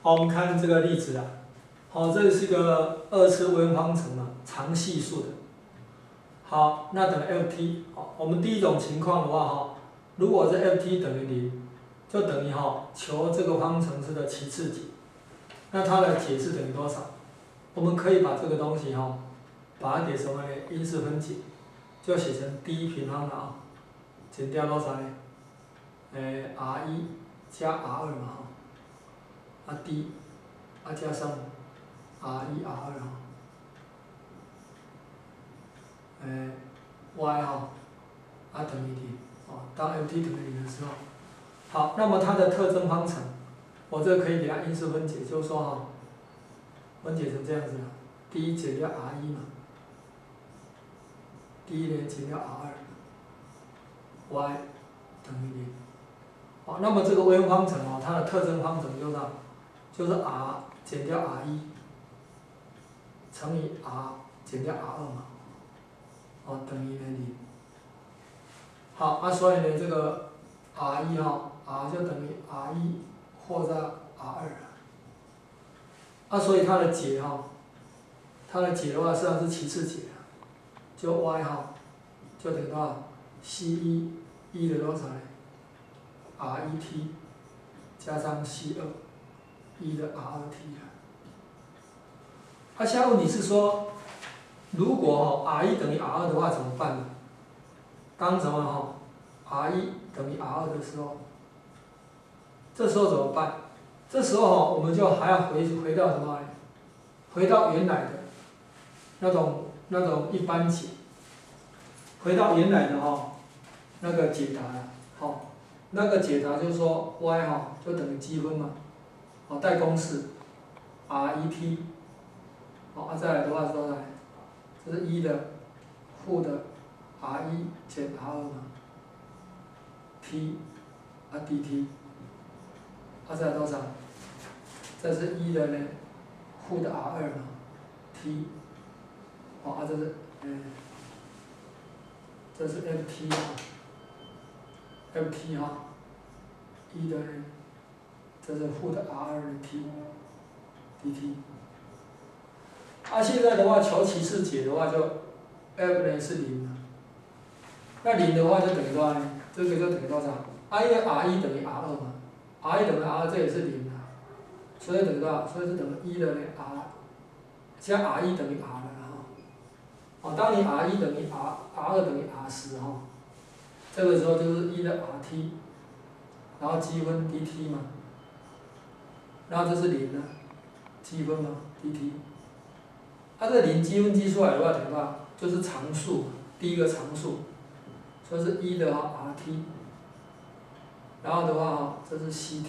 好，我们看这个例子啊，好，这是一个二次微分方程嘛，常系数的。好，那等于 ft。好，我们第一种情况的话哈，如果是 ft 等于0，就等于求这个方程式的其次解。那它的解是等于多少？我们可以把这个东西把它给什么呢？因式分解，就写成第一平方的减掉多少呢？r1 加 r2嘛d 加上 r1 r2y 等于0当 ft 等于0的时候，好，那么它的特征方程，我这可以给它因式分解，就是说分解成这样子的，第一减掉 r1嘛，第一呢减掉 r2，y 等于0。好，那么这个微分方程它的特征方程就是 r 减掉 r1 乘以 r 减掉 r2嘛，等于0。好，所以呢这个 r1 r 就等于 r1 或者 r2所以它的解它的解的话实际上是其次解，就 y 就等于多少 c1 的多少呢 r1t 加上 c2 的 r2t 现在问题是说，如果r1等于 r2的话怎么办呢？当什么r1等于 r2的时候，这时候怎么办？这时候我们就还要回到什么？回到原来的那种一般解，回到原来的那个解答了，那个解答就是说 y 就等于积分嘛，带公式 r1t，再来的话是多少？这是1的负的 r1减 r2嘛 ，t dt，再来多少？这是1的呢负的 r2嘛 ，t，这是 ft ft 1的呢，这是负的 r2的 t dt。现在的话求其次解的话就 f 呢是0了，那0的话就等于多少呢？这个就等于多少？因为 r1等于 r2嘛 ，r1等于 r2，这也是0了，所以等于多少？所以是等于1的呢 r 加 r1等于 r 了当你 r1等于 r2等于 r10这个时候就是1的 rt， 然后积分 dt 嘛，然后这是0了，积分嘛 dt。这0积分积出来的话等于多少？就是常数，第一个常数，所以是1的rt， 然后的话这是 ct，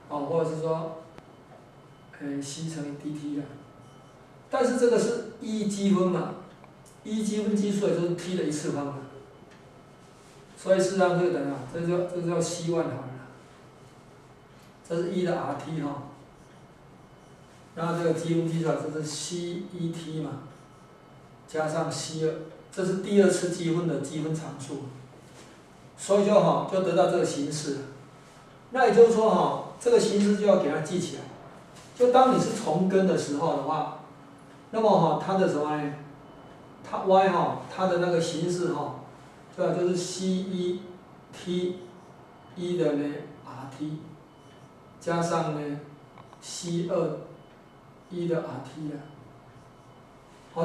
或者是说c 乘以 dt 的，但是这个是1积分嘛，1积分积出来就是 t 的一次方嘛，所以事实上这个等于这就叫 c1好了，这是1的 rt 然后这个积分积出来这是 c1t 嘛，加上 c2， 这是第二次积分的积分常数，所以就得到这个形式了。那也就是说这个形式就要给它记起来。就当你是重根的时候的话，那么它的什么呢？它 y 它的那个形式就是 c1t 1的呢 rt 加上呢 c2 1的 rt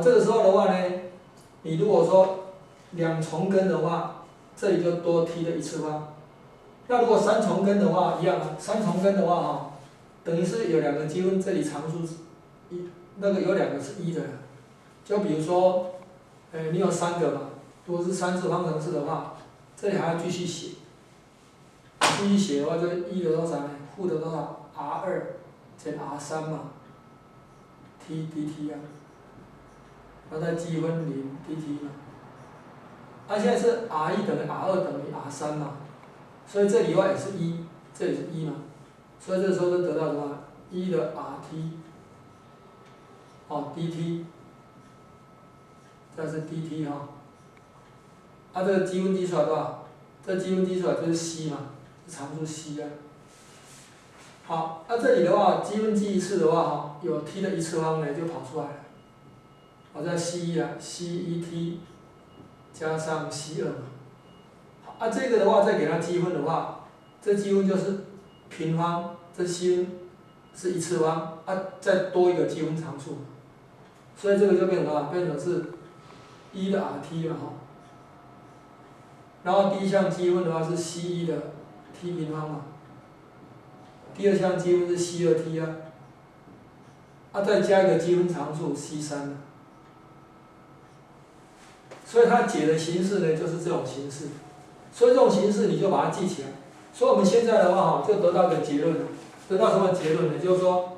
这个时候的话呢，你如果说2重根的话，这里就多 t 的一次方。那如果3重根的话，一样3重根的话等于是有2个积分，这里常数那个有2个是1的，就比如说，你有3个嘛，如果是3次方程式的话，这里还要继续写，继续写的话就是1的多少呢？负的多少 r2减 r3嘛 ，t dt 然后再积分0 dt 嘛。现在是 r1等于 r2等于 r3嘛，所以这里的话也是1，这里是1嘛，所以这时候就得到什么？1的 rt dt， 这是 dt 这个积分积出来多少？这积分积出来就是 c 嘛，是常数 c 好，那这里的话，积分记一次的话，哈，有 t 的一次方呢就跑出来了。好，在 C1啊，C1t 加上 C2嘛。好，啊，这个的话再给它积分的话，这积分就是平方，这积分是一次方，啊，再多一个积分常数，所以这个就变成了变成是1的 RT 了哈。然后第一项积分的话是 C1的 t 平方嘛。第二项积分是 C2t 啊，再加一个积分常数 C3 啊，所以它解的形式呢就是这种形式，所以这种形式你就把它记起来。所以我们现在的话就得到一个结论，得到什么结论呢？就是说，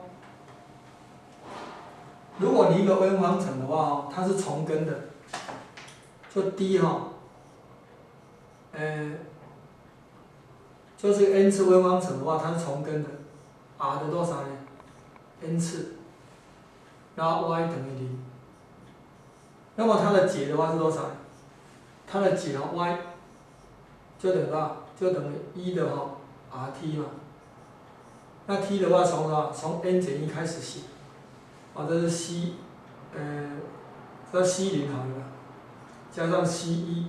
如果你一个微分方程的话它是重根的，就 d 就是 n 次微分方程的话，它是重根的 ，r 的多少呢 ？n 次，然后 y 等于0。那么它的解的话是多少？它的解y 就等于多少？就等于1的rt 嘛。那 t 的话从多少？从 n 减1开始写。这是 c， 这 c0 好了，加上 c1，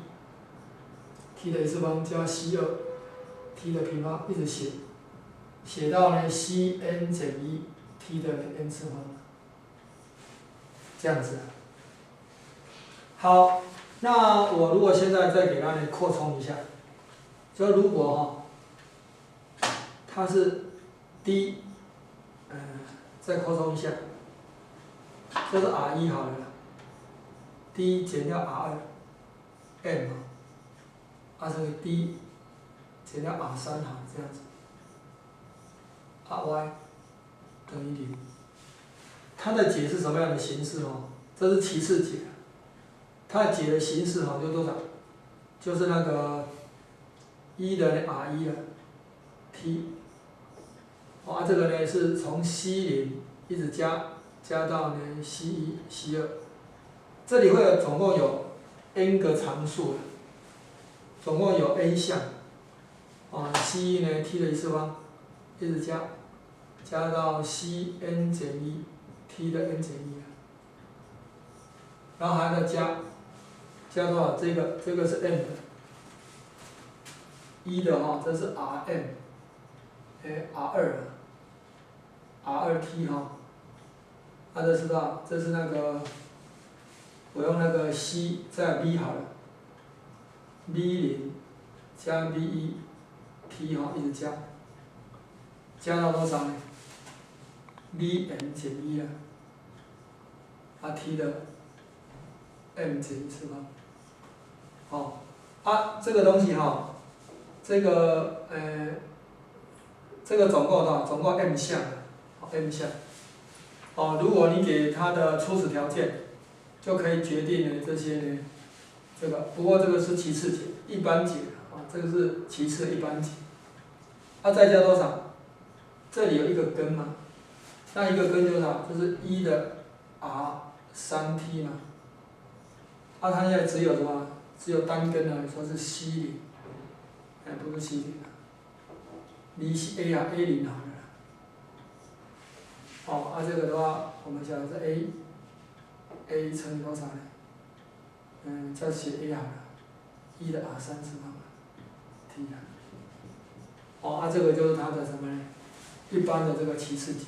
t 的一次方加 c2。t 的平方一直写到呢 cn 减1 t 的 n 次方，这样子。好，那我如果现在再给它扩充一下，就如果它是 d， 再扩充一下，这是 r1 好了 ，d 减掉 r2，m 乘以 d。减掉 R3 好，这样子，RY 等于0。它的解是什么样的形式这是其次解，它的解的形式就多少？就是那个1的 R1的 t， 这个呢是从 C0 一直加到呢 C1、C2， 这里会有总共有 n 个常数，总共有 n 项。c 呢 t 的一次方，一直加到 cn 减1 t 的 n 减1，然后还要再加多少？这个是 m 的，1的这是 R2t 这是多少？这是那个我用那个 c 再 v 好了 ，v0 加 v1。t 一直加到多少呢 ？vn 减1了，t 的 m 减1次方。这个东西这个总共多少？总共 m 项，m 项。如果你给它的初始条件，就可以决定呢这些呢，这个不过这个是其次解，一般解这个是其次的一般解。再加多少？这里有一个根嘛，那一个根就是多少？就是1的 R3t 嘛。它现在只有什么？只有单根了，说是 C0，不是 C0 ，VCA A0 好了。这个的话，我们晓得是 A 乘以多少呢？再写 A 好了，1的 R3次方 t 这个就是它的什么呢？一般的这个其次解。